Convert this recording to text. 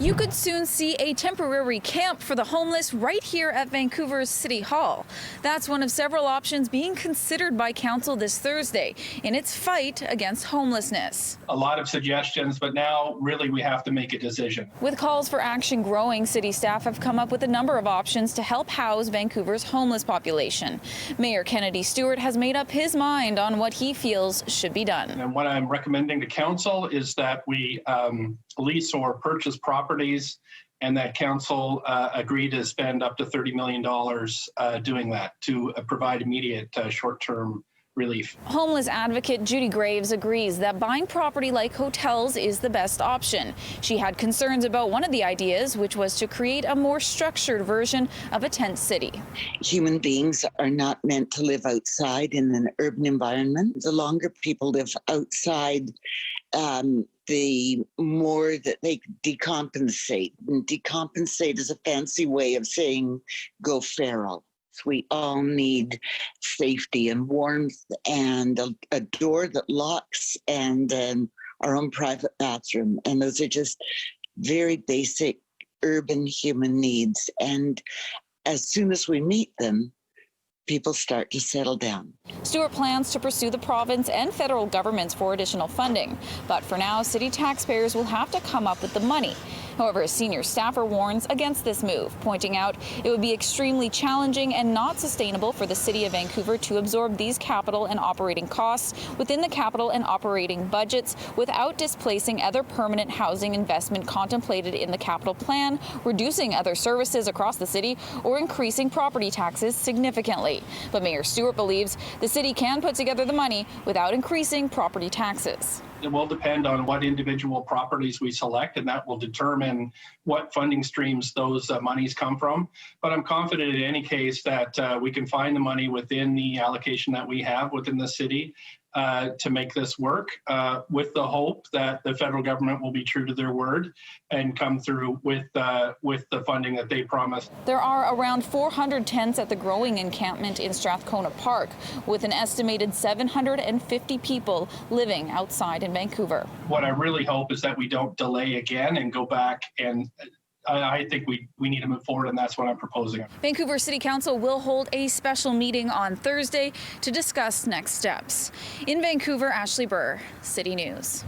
You could soon see a temporary camp for the homeless right here at Vancouver's City Hall. That's one of several options being considered by council this Thursday in its fight against homelessness. A lot of suggestions, but now really we have to make a decision. With calls for action growing, city staff have come up with a number of options to help house Vancouver's homeless population. Mayor Kennedy Stewart has made up his mind on what he feels should be done. And what I'm recommending to council is that we lease or purchase properties, and that council agree to spend up to $30 million doing that to provide immediate short-term relief. Homeless advocate Judy Graves agrees that buying property like hotels is the best option. She had concerns about one of the ideas, which was to create a more structured version of a tent city. Human beings are not meant to live outside in an urban environment. The longer people live outside, the more that they decompensate. And decompensate is a fancy way of saying go feral. We all need safety and warmth and a door that locks and our own private bathroom. And those are just very basic urban human needs. And as soon as we meet them, people start to settle down. Stewart plans to pursue the province and federal governments for additional funding. But for now, city taxpayers will have to come up with the money. However, a senior staffer warns against this move, pointing out it would be extremely challenging and not sustainable for the city of Vancouver to absorb these capital and operating costs within the capital and operating budgets without displacing other permanent housing investment contemplated in the capital plan, reducing other services across the city, or increasing property taxes significantly. But Mayor Stewart believes the city can put together the money without increasing property taxes. It will depend on what individual properties we select, and that will determine what funding streams those monies come from. But I'm confident in any case that we can find the money within the allocation that we have within the city to make this work, with the hope that the federal government will be true to their word and come through with the funding that they promised. There are around 400 tents at the growing encampment in Strathcona Park, with an estimated 750 people living outside in Vancouver. What I really hope is that we don't delay again and go back, and I think we need to move forward, and that's what I'm proposing. Vancouver City Council will hold a special meeting on Thursday to discuss next steps. In Vancouver, Ashley Burr, City News.